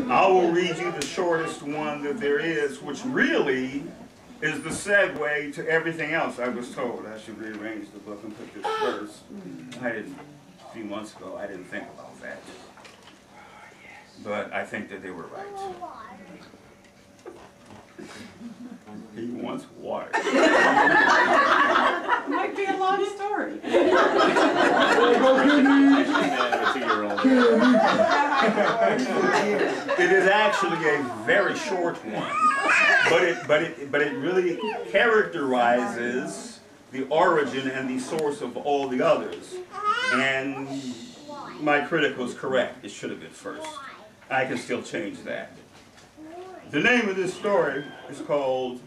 I will read you the shortest one that there is, which really is the segue to everything else. I was told I should rearrange the book and put this first. I didn't, a few months ago, I didn't think about that. But I think that they were right. He wants water. Might be a long story. It is actually a very short one, but it really characterizes the origin and the source of all the others. And my critic was correct. It should have been first. I can still change that. The name of this story is called,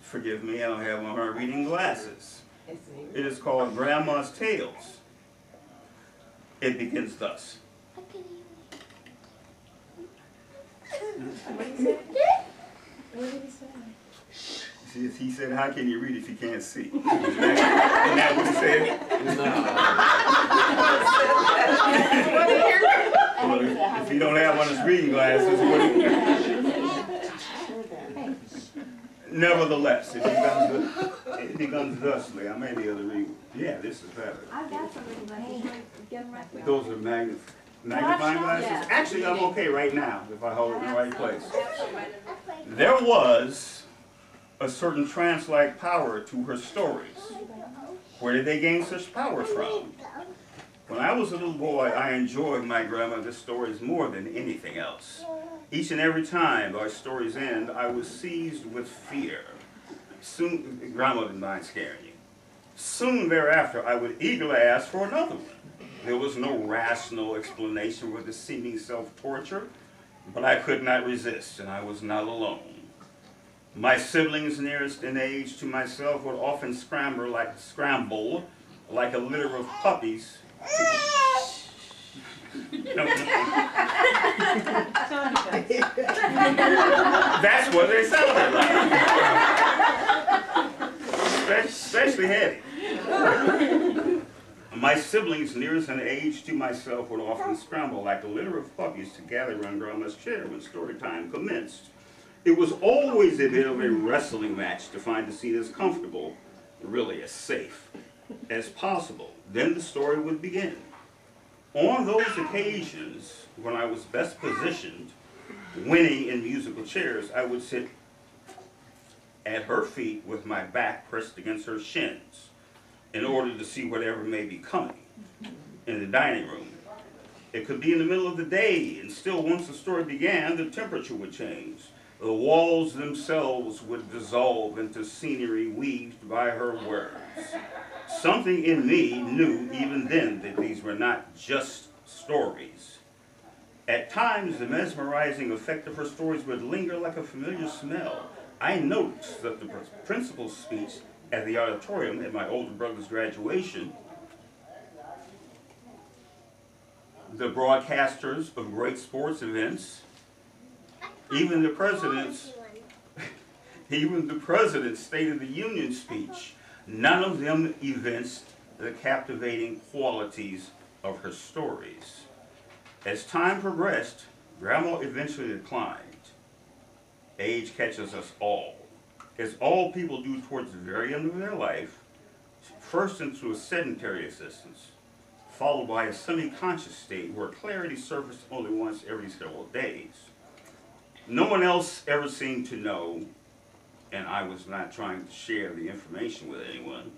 forgive me, I don't have on my reading glasses. It is called Grandma's Tales. It begins thus. What did he say? He said, how can you read if you can't see? Isn't that what he said? If you don't have on his reading glasses, what do you... Nevertheless, it becomes thusly. I may be able to read. Yeah, this is better. I've got some reading glasses. Get them right quick. Those are magnifying glasses? Yeah. Actually, I'm okay right now if I hold it in the right place. There was a certain trance-like power to her stories. Where did they gain such power from? When I was a little boy, I enjoyed my grandmother's stories more than anything else. Each and every time our stories end, I was seized with fear. Soon, Grandma didn't mind scaring you. Soon thereafter, I would eagerly ask for another one. There was no rational explanation for the seeming self-torture, but I could not resist, and I was not alone. My siblings nearest in age to myself would often scramble like a litter of puppies. That's what they sounded like. Especially Hetty. My siblings nearest in age to myself would often scramble like a litter of puppies to gather around Grandma's chair when story time commenced. It was always a bit of a wrestling match to find the seat as comfortable, really as safe, as possible. Then the story would begin. On those occasions, when I was best positioned, winning in musical chairs, I would sit at her feet with my back pressed against her shins in order to see whatever may be coming in the dining room. It could be in the middle of the day, and still once the story began, the temperature would change. The walls themselves would dissolve into scenery weaved by her words. Something in me knew even then that these were not just stories. At times, the mesmerizing effect of her stories would linger like a familiar smell. I noticed that the principal's speech at the auditorium at my older brother's graduation, the broadcasters of great sports events, even the president's State of the Union speech, none of them evinced the captivating qualities of her stories. As time progressed, Grandma eventually declined. Age catches us all. As all people do towards the very end of their life, first into a sedentary existence, followed by a semi-conscious state where clarity surfaced only once every several days. No one else ever seemed to know, and I was not trying to share the information with anyone,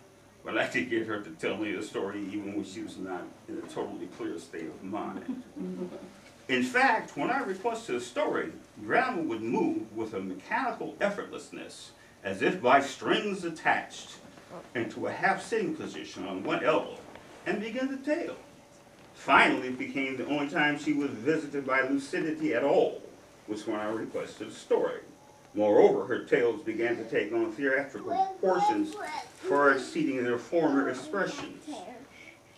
but I did get her to tell me the story even when she was not in a totally clear state of mind. In fact, when I requested a story, Grandma would move with a mechanical effortlessness, as if by strings attached, into a half-sitting position on one elbow, and begin to tell. Finally, it became the only time she was visited by lucidity at all, was when I requested a story. Moreover, her tales began to take on theatrical proportions far exceeding their former expressions.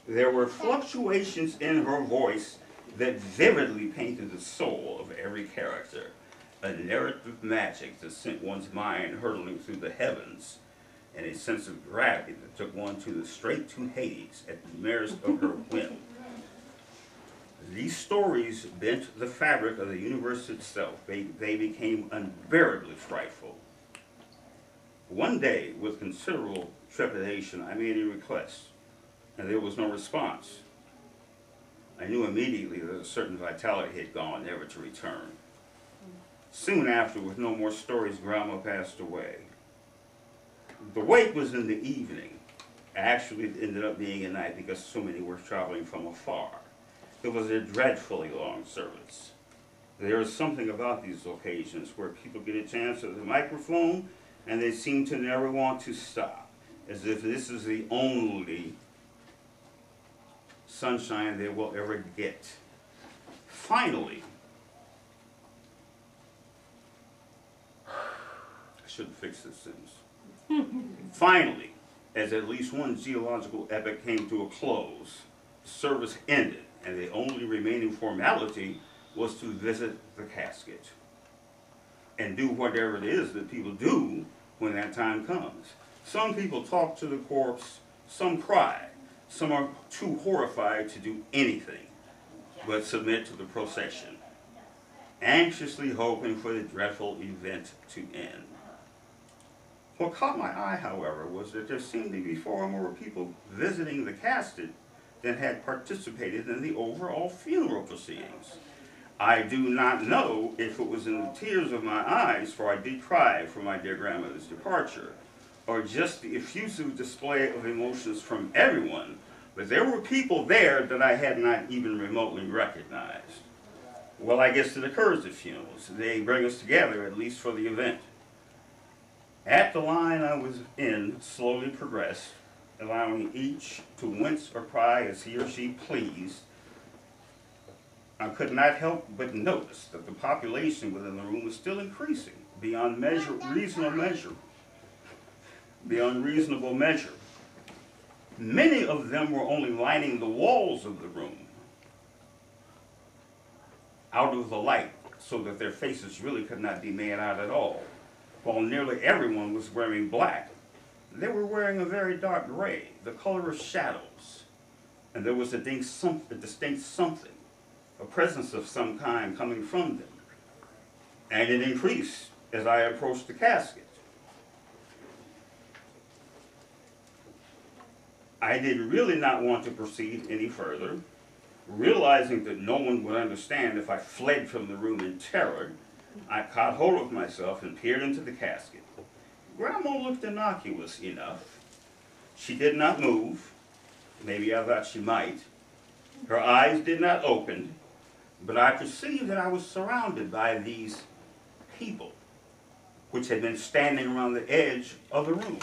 There were fluctuations in her voice that vividly painted the soul of every character, a narrative magic that sent one's mind hurtling through the heavens, and a sense of gravity that took one straight to Hades at the merest of her whim. These stories bent the fabric of the universe itself. They became unbearably frightful. One day, with considerable trepidation, I made a request, and there was no response. I knew immediately that a certain vitality had gone, never to return. Soon after, with no more stories, Grandma passed away. The wake was in the evening. Actually, it ended up being at night because so many were traveling from afar. It was a dreadfully long service. There is something about these occasions where people get a chance at the microphone and they seem to never want to stop, as if this is the only sunshine they will ever get. Finally, I shouldn't fix this sentence. Finally, as at least one geological epoch came to a close, the service ended, and the only remaining formality was to visit the casket and do whatever it is that people do when that time comes. Some people talk to the corpse, some cry, some are too horrified to do anything but submit to the procession, anxiously hoping for the dreadful event to end. What caught my eye, however, was that there seemed to be far more people visiting the casket than had participated in the overall funeral proceedings. I do not know if it was in the tears of my eyes, for I did cry for my dear grandmother's departure, or just the effusive display of emotions from everyone, but there were people there that I had not even remotely recognized. Well, I guess it occurs at funerals. They bring us together, at least for the event. At the line I was in slowly progressed, allowing each to wince or cry as he or she pleased. I could not help but notice that the population within the room was still increasing beyond reasonable measure. Many of them were only lining the walls of the room out of the light so that their faces really could not be made out at all. While nearly everyone was wearing black, they were wearing a very dark gray, the color of shadows. And there was a distinct something, a presence of some kind coming from them. And it increased as I approached the casket. I did really not want to proceed any further. Realizing that no one would understand if I fled from the room in terror, I caught hold of myself and peered into the casket. Grandma looked innocuous enough. She did not move. Maybe I thought she might. Her eyes did not open, but I perceived that I was surrounded by these people, which had been standing around the edge of the room.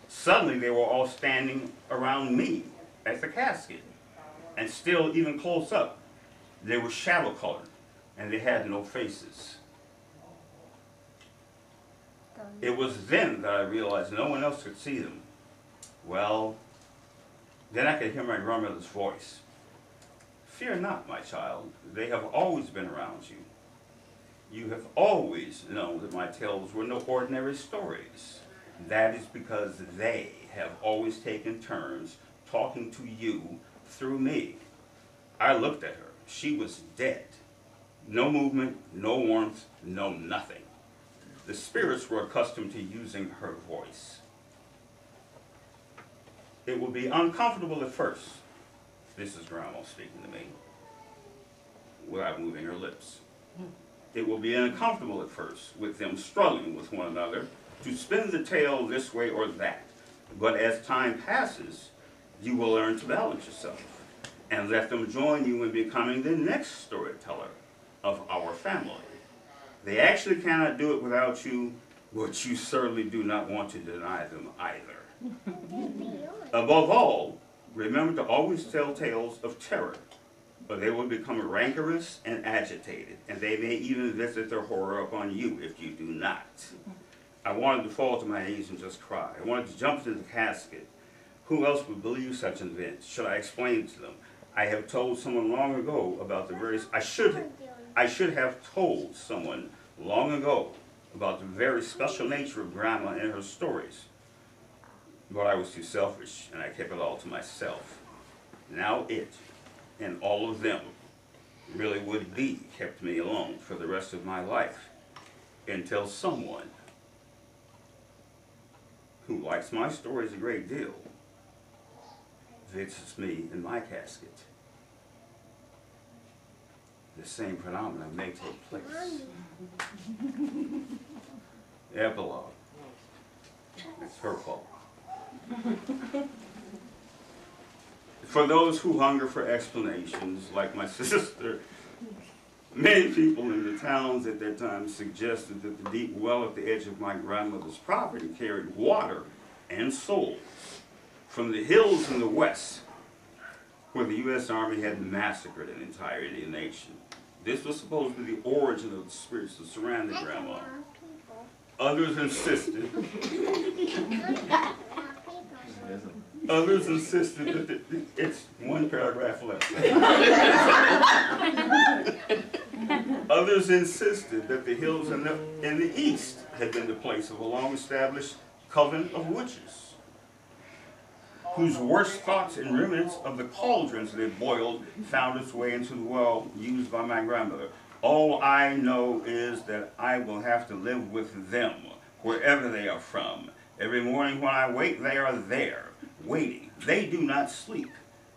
Suddenly, they were all standing around me at the casket, and still even close up. They were shadow-colored, and they had no faces. It was then that I realized no one else could see them. Well, then I could hear my grandmother's voice. Fear not, my child. They have always been around you. You have always known that my tales were no ordinary stories. That is because they have always taken turns talking to you through me. I looked at her. She was dead. No movement, no warmth, no nothing. The spirits were accustomed to using her voice. It will be uncomfortable at first. This is Grandma speaking to me, without moving her lips. It will be uncomfortable at first, with them struggling with one another to spin the tale this way or that. But as time passes, you will learn to balance yourself and let them join you in becoming the next storyteller of our family. They actually cannot do it without you, but you certainly do not want to deny them either. Above all, remember to always tell tales of terror, or they will become rancorous and agitated, and they may even visit their horror upon you if you do not. I wanted to fall to my knees and just cry. I wanted to jump into the casket. Who else would believe such events? Should I explain it to them? I have told someone long ago about the various... I should have told someone long ago about the very special nature of Grandma and her stories. But I was too selfish, and I kept it all to myself. Now it, and all of them, really would be kept me alone for the rest of my life until someone who likes my stories a great deal visits me in my casket. The same phenomenon may take place. Epilogue. It's her fault. For those who hunger for explanations, like my sister, many people in the towns at that time suggested that the deep well at the edge of my grandmother's property carried water and souls from the hills in the west, where the U.S. Army had massacred an entire Indian nation. This was supposed to be the origin of the spirits that surrounded Grandma. Others insisted that it's one paragraph left. Others insisted that the hills in the east had been the place of a long-established coven of witches, whose worst thoughts and remnants of the cauldrons that had boiled found its way into the well used by my grandmother. All I know is that I will have to live with them, wherever they are from. Every morning when I wake, they are there, waiting. They do not sleep.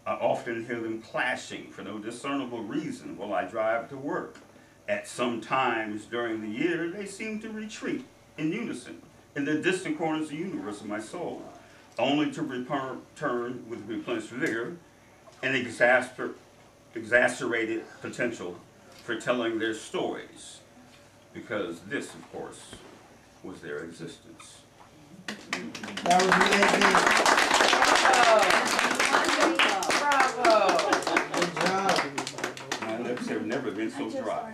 I often hear them clashing for no discernible reason while I drive to work. At some times during the year, they seem to retreat in unison in the distant corners of the universe of my soul, only to return with replenished vigor and exacerbated potential for telling their stories, because this, of course, was their existence. That was amazing. Bravo. Good job. My lips have never been so dry.